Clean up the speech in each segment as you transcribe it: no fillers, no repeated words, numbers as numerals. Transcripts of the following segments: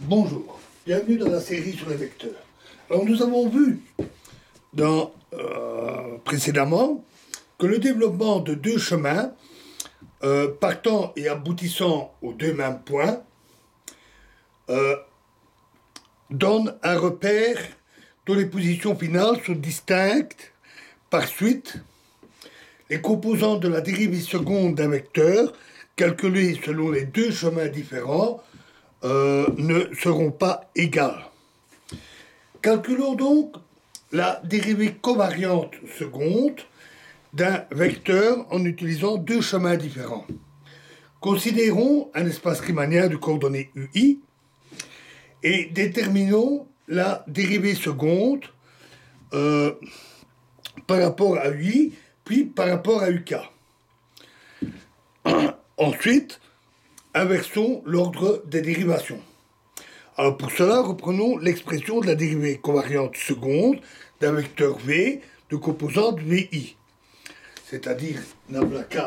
Bonjour, bienvenue dans la série sur les vecteurs. Alors nous avons vu précédemment que le développement de deux chemins partant et aboutissant aux deux mêmes points donne un repère dont les positions finales sont distinctes. Par suite, les composants de la dérivée seconde d'un vecteur calculés selon les deux chemins différents ne seront pas égales. Calculons donc la dérivée covariante seconde d'un vecteur en utilisant deux chemins différents. Considérons un espace riemanien de coordonnées UI et déterminons la dérivée seconde par rapport à UI, puis par rapport à UK. Ensuite, inversons l'ordre des dérivations. Alors pour cela, reprenons l'expression de la dérivée covariante seconde d'un vecteur V de composante VI, c'est-à-dire nabla K,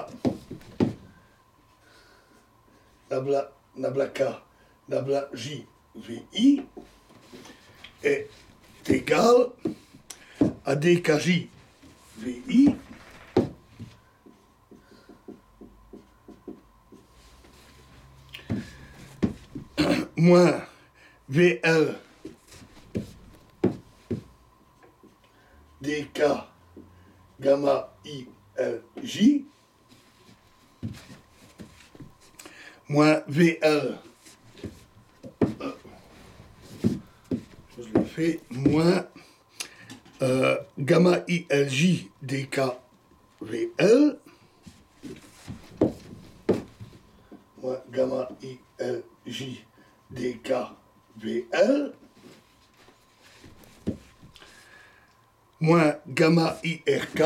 nabla K, nabla J, VI est égal à dkj VI moins VL dk gamma ILJ moins VL je l'ai fait moins gamma ILJ dk VL moins gamma ILJ dk VL moins gamma IRK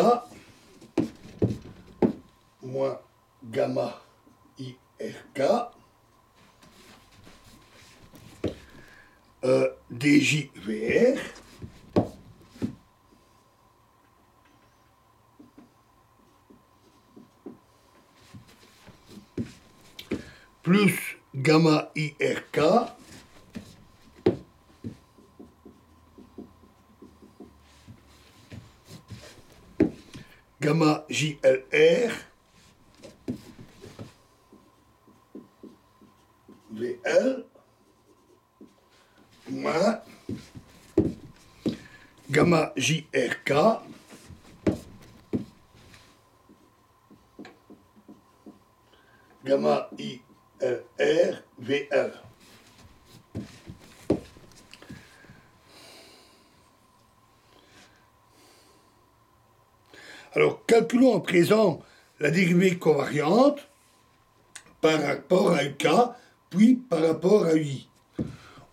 moins gamma IRK DJVR plus gamma IRK gamma JLR VL moins gamma JRK gamma ILR VL. Alors, calculons à présent la dérivée covariante par rapport à UK, puis par rapport à UI.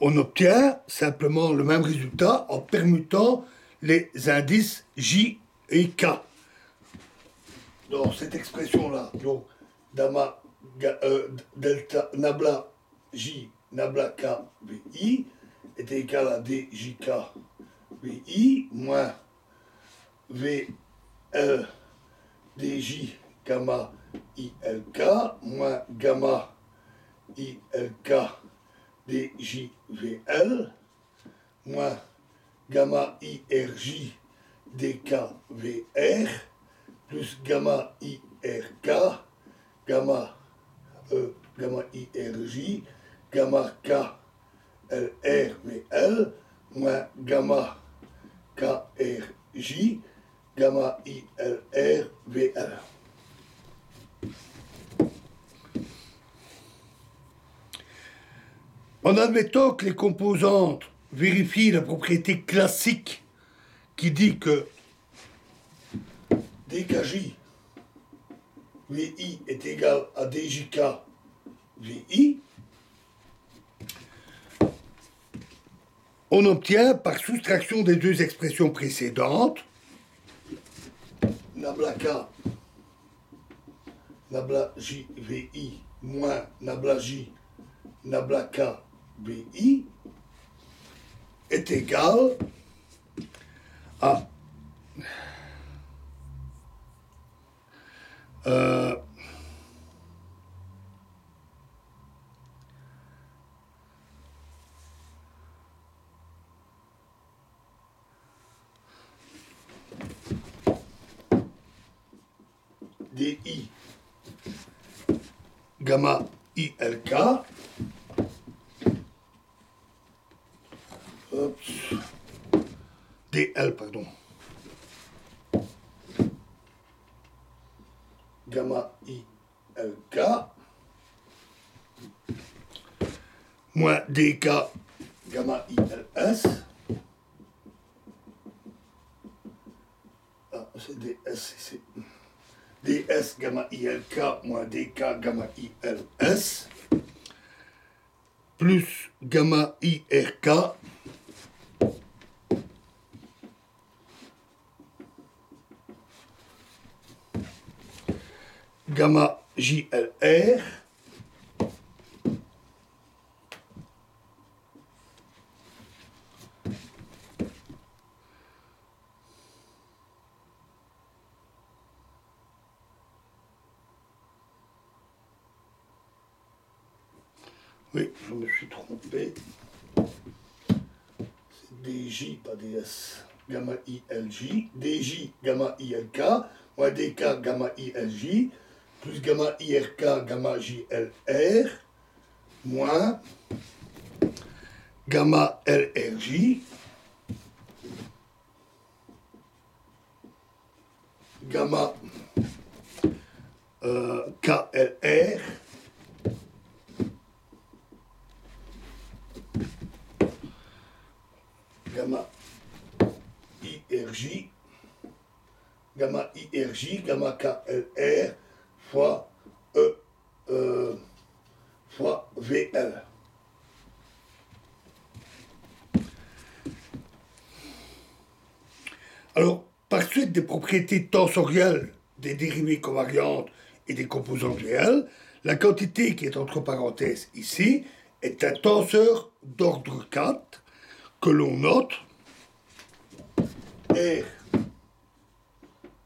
On obtient simplement le même résultat en permutant les indices J et K. Dans cette expression-là, donc delta nabla J nabla K VI est égal à DJK VI moins VL DJ gamma ILK moins gamma ILK DJVL moins gamma IRJ DKVR plus gamma IRK gamma gamma IRJ gamma KLRVL moins gamma KRJ gamma ILRVL. En admettant que les composantes vérifient la propriété classique qui dit que dkj VI est égal à djk VI, on obtient par soustraction des deux expressions précédentes nabla K nabla J VI moins nabla J nabla K VI est égal à DI gamma ILK. DL, pardon. Gamma ILK. Moins DK gamma ILS. Ah, c'est DS ici. DS gamma ILK moins DK gamma ILS. Plus gamma IRK. Gamma JLR. Oui, je me suis trompé. C'est DJ, pas DS. Gamma ILJ. DJ, gamma ILK. Moins DK, gamma ILJ. Plus gamma IRK, gamma JLR. Moins gamma LRJ. Gamma KLR. Gamma IRJ, gamma IRJ, gamma KLR fois fois VL. Alors, par suite des propriétés tensorielles des dérivées covariantes et des composantes réelles, la quantité qui est entre parenthèses ici est un tenseur d'ordre 4 que l'on note R,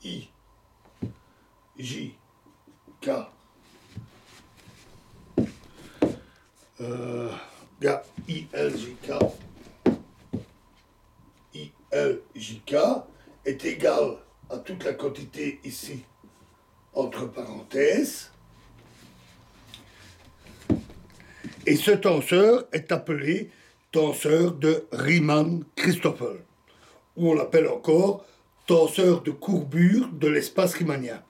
I, J, K, I, L, J, K, I, L, J, K est égal à toute la quantité ici entre parenthèses. Et ce tenseur est appelé tenseur de Riemann-Christoffel, ou on l'appelle encore tenseur de courbure de l'espace riemanien.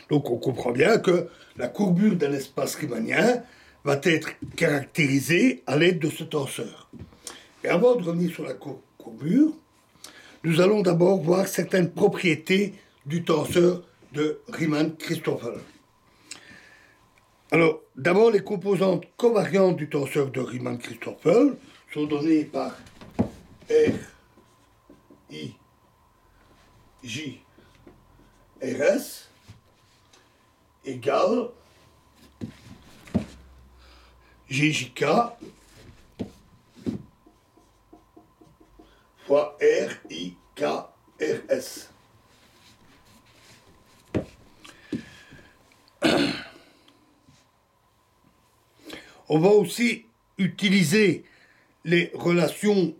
Donc on comprend bien que la courbure d'un espace riemanien va être caractérisée à l'aide de ce tenseur. Et avant de revenir sur la courbure, nous allons d'abord voir certaines propriétés du tenseur de Riemann-Christoffel. Alors, d'abord, les composantes covariantes du tenseur de Riemann-Christoffel sont données par R, I, J, RS égale GJK fois R, I, K, RS. On va aussi utiliser les relations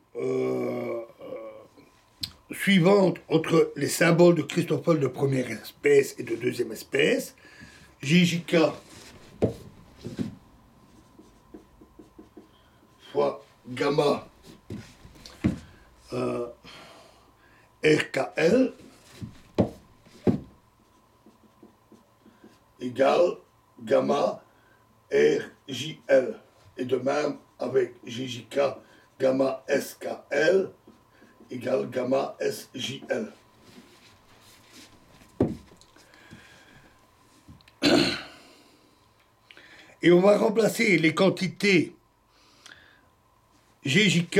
suivantes entre les symboles de Christoffel de première espèce et de deuxième espèce. JJK fois gamma RKL égale gamma RJL. Et de même avec JJK gamma SKL égale gamma SJL. Et on va remplacer les quantités GJK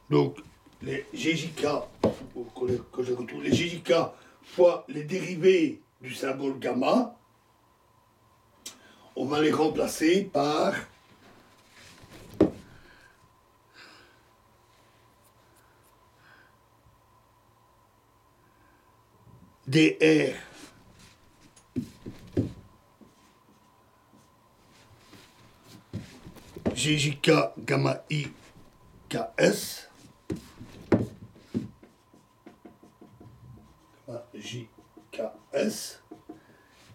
donc les GJK, que je retrouve les GJK fois les dérivés du symbole gamma, on va les remplacer par DR GJK gamma I JKS, JKS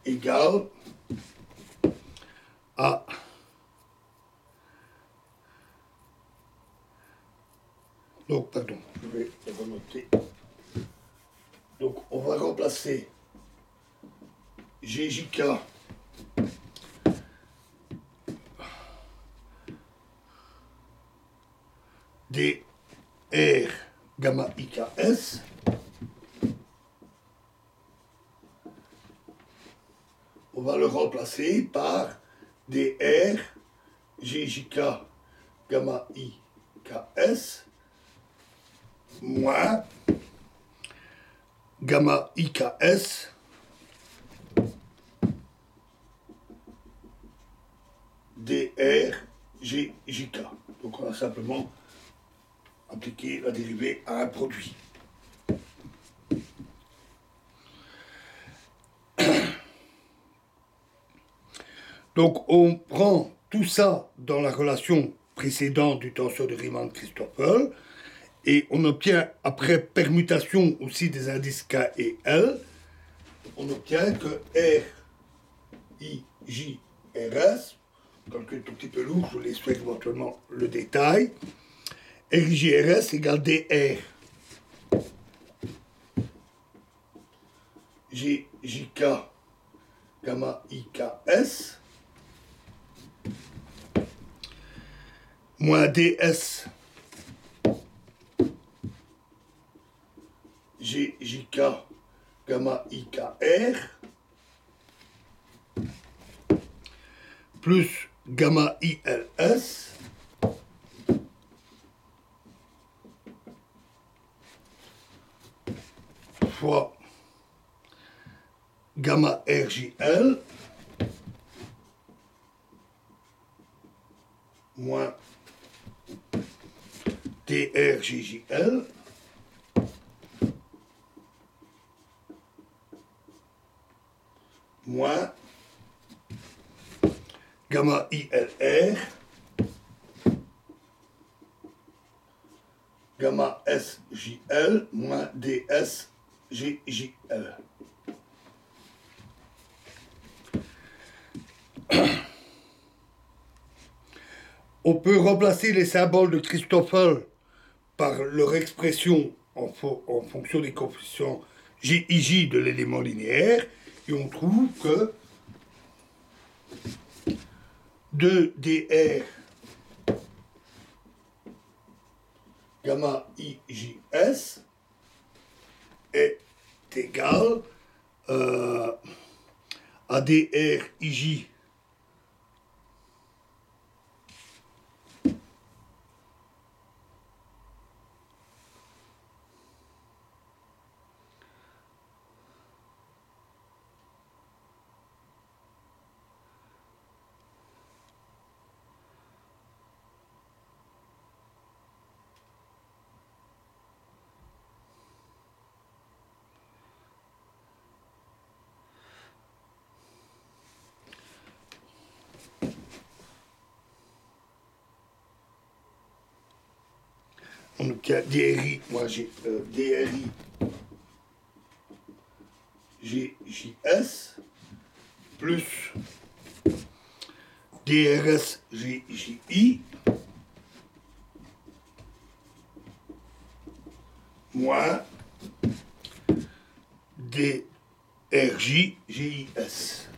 égale à donc pardon, je vais le renoter. Donc on va remplacer GJK DR gamma IKS on va le remplacer par DR GJK gamma IKS moins gamma IKS DR GJK. Donc on a simplement appliqué la dérivée à un produit. Donc on prend tout ça dans la relation précédente du tenseur de Riemann-Christoffel et on obtient, après permutation aussi des indices K et L, on obtient que R, I, J, RS, calcul tout petit peu lourd, je vous laisse faire éventuellement le détail, R, I, J, RS égale DR. G, JK, gamma, IKS, moins DS, GJK, gamma IKR, plus gamma ILS, fois gamma RJL, moins DRGJL, moins gamma ILR, gamma SJL, moins DSGJL. On peut remplacer les symboles de Christoffel par leur expression en fonction des coefficients G I J de l'élément linéaire, et on trouve que 2dr gamma IJS est égal à dr IJ on obtient DRI, moi j'ai DRI GJS plus DRS GJI moins DRJ GIS.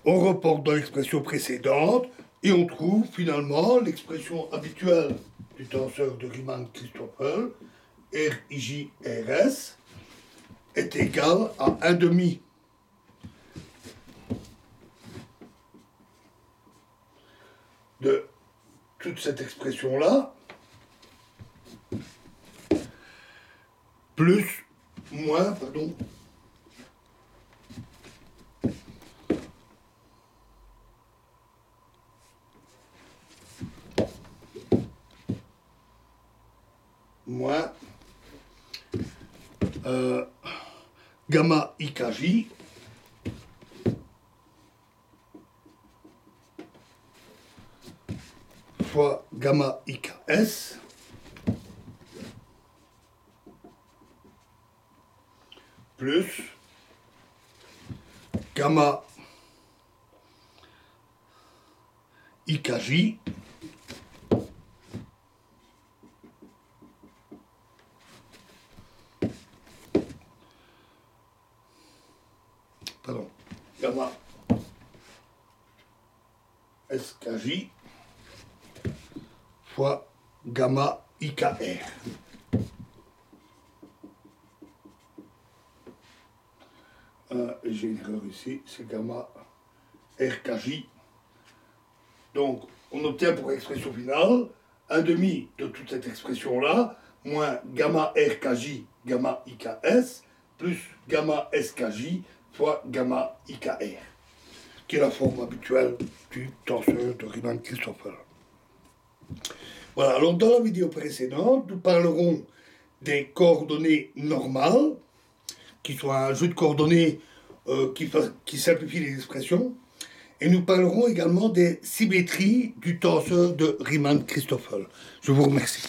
On reporte dans l'expression précédente et on trouve finalement l'expression habituelle du tenseur de Riemann-Christoffel, RIJRS, est égale à 1 demi de toute cette expression-là, plus, moins, pardon, moins gamma IKJ gamma IKS plus gamma IKJ pardon, gamma SKJ fois gamma IKR. J'ai une erreur ici, c'est gamma RKJ. Donc, on obtient pour expression finale un demi de toute cette expression-là, moins gamma RKJ, gamma IKS, plus gamma SKJ fois gamma IKR, qui est la forme habituelle du tenseur de Riemann-Christoffel. Voilà, alors dans la vidéo précédente, nous parlerons des coordonnées normales, qui sont un jeu de coordonnées qui simplifie les expressions, et nous parlerons également des symétries du tenseur de Riemann-Christoffel. Je vous remercie.